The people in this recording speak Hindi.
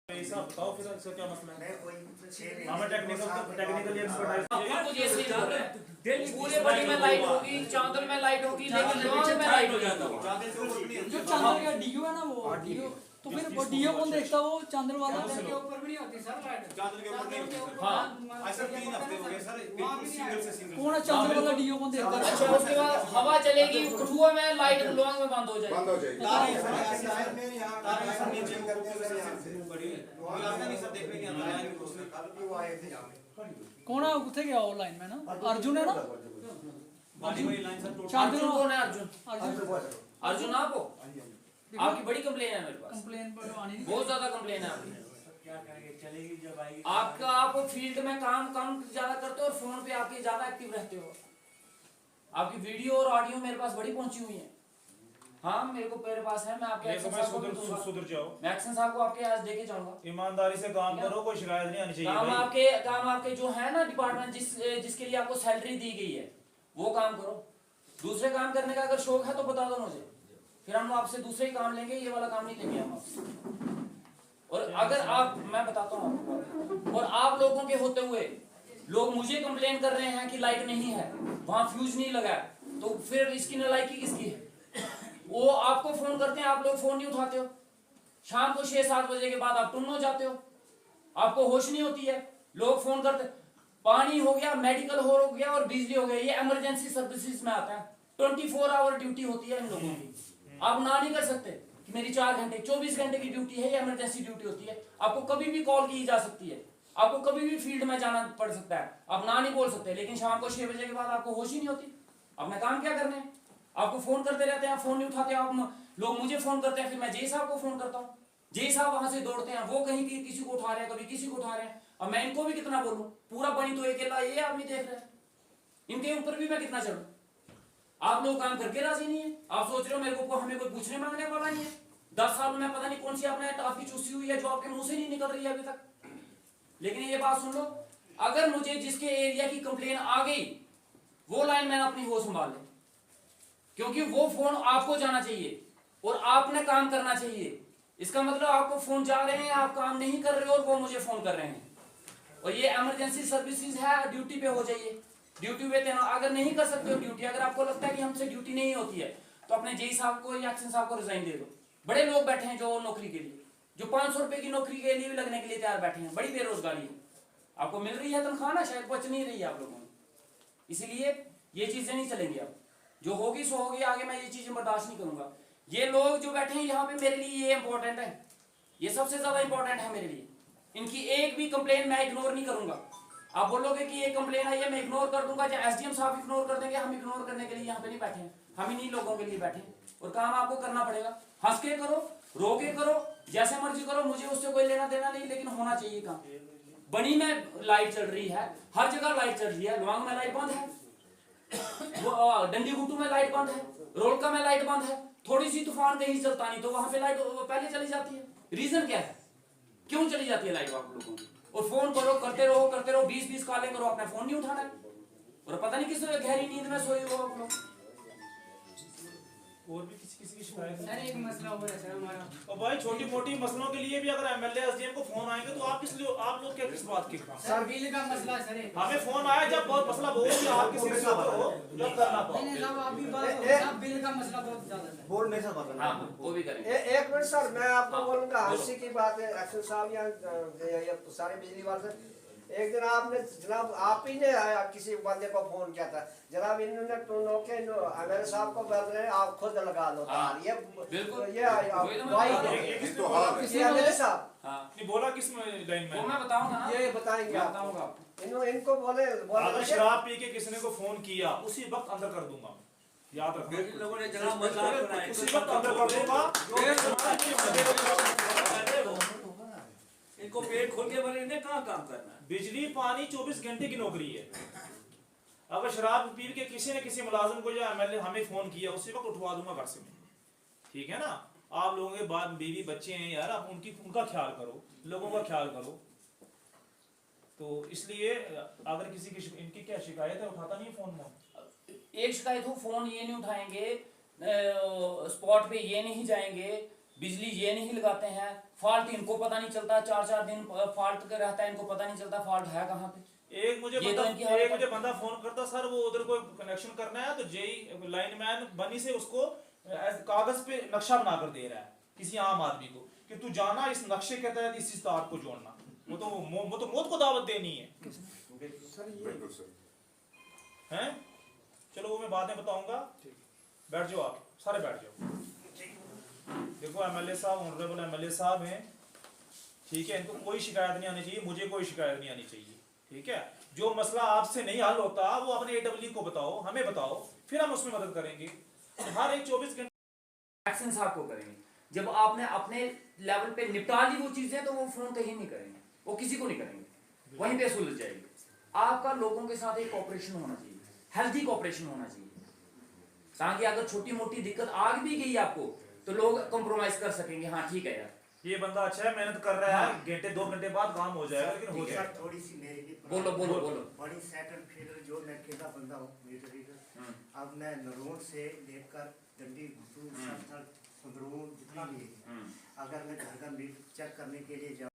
ऐसा बताओ फिर इसका क्या मसला है? हमें टेक्निकली एक्सपर्टाइज दिल्ली पूरे बड़ी में लाइट होगी, चांदल में लाइट होगी, लेकिन गांव में लाइट हो जाता है। जो चांदल का डीओ है ना, वो डीओ तो फिर वो डीओ कौन देखता? वो चांदल वाला चांदल के ऊपर भी नहीं होती सर लाइट। चांदल के ऊपर नहीं होती। हाँ ऐसा 3 हफ्ते हो गए सर, बिल्कुल सिंगल से सिंगल। कौन है चांदल वाला डीओ कौन देखता है? अच्छा, उसके बाद हवा चलेगी, कुठुआ में लाइट लोंग में बंद हो जाएगी। बंद हो जाएगी। तारे सर में यहां तारे सर नीचे ऊपर से यहां बड़ी वो आता नहीं सर, देखने नहीं आता है कुछ नहीं। वो आए थे यहां पे। कौन है उठे गया ऑनलाइन में ना? अर्जुन है ना? बड़ी बड़ी लाइन सर टोटल। अर्जुन कौन है? अर्जुन अर्जुन अर्जुन आप हो? आपकी बड़ी कंप्लेन है मेरे पास, कंप्लेन पर आनी नहीं। बहुत ज्यादा कंप्लेन है आपकी। क्या करेंगे, चलेगी जब आएगी। आपका आप फील्ड में काम कम ज्यादा करते हो और फोन पे आपके ज्यादा एक्टिव रहते हो। आपकी वीडियो और ऑडियो मेरे पास बड़ी पहुंची हुई है। हाँ मेरे पास है, मैं आपके एक्शन साहब को दूंगा। सुधर जाओ, मैं एक्शन साहब को आपके आज देके जाऊंगा। ईमानदारी से काम करो, कोई शिकायत नहीं आनी चाहिए। काम आपके जो है ना डिपार्टमेंट जिसके लिए आपको सैलरी दी गई है वो काम करो। दूसरे काम करने का अगर शौक है तो बता दो मुझे, फिर हम आपसे दूसरे ही काम लेंगे, ये वाला काम नहीं लेंगे हम आपसे। और अगर आप, मैं बताता हूँ आपको, और आप लोगों के होते हुए लोग मुझे कंप्लेन कर रहे हैं कि लाइट नहीं है, वहां फ्यूज नहीं लगा, तो फिर इसकी नालायकी किसकी है? वो आपको फोन करते हैं, आप लोग फोन नहीं उठाते हो। शाम को 6-7 बजे के बाद आप टुन हो जाते हो, आपको होश नहीं होती है। लोग फोन करते, पानी हो गया, मेडिकल हो गया और बिजली हो गया, ये इमरजेंसी सर्विसेज में आता है। 24 आवर ड्यूटी होती है इन लोगों की। आप ना नहीं कर सकते कि मेरी 4 घंटे 24 घंटे की ड्यूटी है, ये इमरजेंसी ड्यूटी होती है। आपको कभी भी कॉल की जा सकती है, आपको कभी भी फील्ड में जाना पड़ सकता है, आप ना नहीं बोल सकते। लेकिन शाम को 6 बजे के बाद आपको होश ही नहीं होती, अपने काम क्या करने हैं? आपको फोन करते रहते हैं, फोन नहीं उठाते आप लोग। मुझे फोन करते हैं, फिर मैं जेई साहब को फोन करता हूँ, जेई साहब वहां से दौड़ते हैं, वो कहीं किसी को उठा रहे हैं, कभी किसी को उठा रहे हैं। अब मैं इनको भी कितना बोलूं, पूरा बनी तो अकेला ये आदमी देख रहे हैं, इनके ऊपर भी मैं कितना चढ़ूं? आप लोग काम करके राजी नहीं है। आप सोच रहे हो मेरे को हमें कोई पूछने मांगने वाला नहीं है। 10 साल में पता नहीं कौन सी आपने टॉफी चूसी हुई है जो आपके मुंह से नहीं निकल रही है अभी तक। लेकिन ये बात सुन लो, अगर मुझे जिसके एरिया की कंप्लेन आ गई वो लाइन मैन अपनी हो संभाल ले, क्योंकि वो फोन आपको जाना चाहिए और आपने काम करना चाहिए। इसका मतलब आपको फोन जा रहे हैं, आप काम नहीं कर रहे हो और वो मुझे फोन कर रहे हैं। और ये इमरजेंसी सर्विसेज है, ड्यूटी पे हो जाइए, ड्यूटी पे देना। अगर नहीं कर सकते हो ड्यूटी, अगर आपको लगता है कि हमसे ड्यूटी नहीं होती है, तो अपने जेई साहब को या एक्शन साहब को रिजाइन दे दो। बड़े लोग बैठे हैं जो नौकरी के लिए, जो 500 रुपए की नौकरी के लिए भी लगने के लिए तैयार बैठे हैं। बड़ी बेरोजगारी है, आपको मिल रही है तनख्वाह ना, शायद बच नहीं रही है आप लोगों में। इसीलिए ये चीजें नहीं चलेंगी। अब जो होगी सो होगी, आगे मैं ये चीजें बर्दाश्त नहीं करूंगा। ये लोग जो बैठे हैं यहाँ पे, मेरे लिए ये इंपॉर्टेंट है, ये सबसे ज्यादा इंपॉर्टेंट है मेरे लिए। इनकी एक भी कंप्लेन मैं इग्नोर नहीं करूंगा। आप बोलोगे कि ये कंप्लेन है, ये मैं इग्नोर कर दूंगा, चाहे एसडीएम साहब इग्नोर कर देंगे, हम इग्नोर करने के लिए यहाँ पे नहीं बैठे हैं। हम इन्हीं लोगों के लिए बैठे हैं और काम आपको करना पड़ेगा। हंस के करो, रो के करो, जैसे मर्जी करो, मुझे उससे कोई लेना देना नहीं, लेकिन होना चाहिए काम। बनी में लाइट चल रही है, हर जगह लाइट चल रही है। लुआंग में लाइट बंद है, डंडी गुट्टू में लाइट बंद है, रोलका में लाइट बंद है। थोड़ी सी तूफान कहीं चलता नहीं तो वहां पे लाइट पहले चली जाती है। रीजन क्या है, क्यों चली जाती है लाइट आप लोगों की? और फोन करो, करते रहो, 20 कॉलें करो, अपना फोन नहीं उठाना है। और पता नहीं किस गहरी नींद में सोए हो आप लोग। और भी किसी की शिकायत है? सर एक मसला हो रहा है सर हमारा। और भाई छोटी मोटी मसलों के लिए भी अगर एमएलए एसडीएम को फोन आएंगे तो आप लोग क्या किस बात के? सर बिल का मसला है सर। हमें फोन आया जब बहुत मसला बहुत आप किसी से हो जब करना पड़ा। नहीं साहब, आप भी बात, बिल का मसला बहुत ज्यादा है। बोल नहीं सकता। हां वो भी करेंगे। एक मिनट सर, मैं आपको बोलूंगा, हंसी की बात है। एक्शन साहब या सारे बिजली वाले, एक दिन आपने जनाब आप ही ने किसी बंदे को फोन किया था, जनाब इन्होंने टोके मेरे साहब को बोल रहे हैं आप खुद लगा लो तार। ये बिल्कुल ये साहब नहीं बोला किस लाइन में? वो मैं बताऊंगा ना, ये बताएंगे, मैं बताऊंगा आपको। इनको बोले अगर शराब पी के किसी ने को फोन किया उसी वक्त अंदर कर दूंगा, याद रखना। इन लोगों ने जनाब मजाक बनाया, उसी वक्त अंदर कर दूंगा। इनको पेट खोल के भरे, इन्हें कहाँ काम करना है? बिजली पानी 24 घंटे की नौकरी है। अगर शराब पी के किसी ने किसी मुलाजिम को या एमएलए हमें फोन किया उसी वक्त उठवा दूंगा घर से, ठीक है ना? आप लोगों के बाद बीवी बच्चे हैं यार, आप उनका ख्याल करो, लोगों का ख्याल करो। तो इसलिए अगर किसी की इनकी क्या शिकायत है, उठाता नहीं फोन में। एक शिकायत हो, फोन ये नहीं उठाएंगे, स्पॉट पे ये नहीं जाएंगे, बिजली ये नहीं लगाते हैं, फॉल्ट इनको पता नहीं चलता, 4-4 दिन फॉल्ट रहता है, इनको पता नहीं चलता फॉल्ट है कहाँ पे। एक मुझे ये तो इनकी बंदा फोन करता, सर वो उधर कोई कनेक्शन करना है, तो जेई लाइनमैन बनी से उसको कागज पे नक्शा बनाकर दे रहा है किसी आम आदमी को कि तू जाना इस नक्शे के तहत इस तार को जोड़ना। वो तो मौत को दावत देनी है। बिल्कुल सर। हैं? चलो वो मैं बाद में बताऊंगा। बैठ जाओ, आप सारे बैठ जाओ। देखो एमएलए साहब, ऑनरेबल एमएलए साहब हैं, ठीक है, इनको कोई शिकायत नहीं आनी चाहिए, मुझे कोई शिकायत नहीं आनी चाहिए, ठीक है। जो मसला आपसे नहीं हल होता वो अपने AEE को बताओ, हमें बताओ, फिर हम उसमें मदद करेंगे। हर एक 24 घंटे एक्शन साहब को करेंगे। जब आपने अपने लेवल पे निपटा ली वो चीजें, तो वो फोन कहीं नहीं करेंगे, वो किसी को नहीं करेंगे, वहीं पे सुलझ जाएगी। आपका लोगों के साथ एक कोऑपरेशन होना चाहिए, हेल्थी कोऑपरेशन होना चाहिए, ताकि अगर छोटी मोटी दिक्कत आ भी गई आपको तो लोग कॉम्प्रोमाइज कर सकेंगे। हाँ ठीक है यार, ये बंदा अच्छा है, मेहनत कर रहा है, घंटे 2 घंटे बाद काम हो जाएगा, लेकिन हो जाएगा। थोड़ी सी मेरी भी बोलो बोलो बोलो। बड़ी सेकंड फील्ड जो मैं अकेला बंदा हूँ मीटर रीडर, अब मैं नरोन से लेकर डंडी संदरूम जितना भी है, अगर मैं घर का मीटर चेक करने के लिए जाऊँ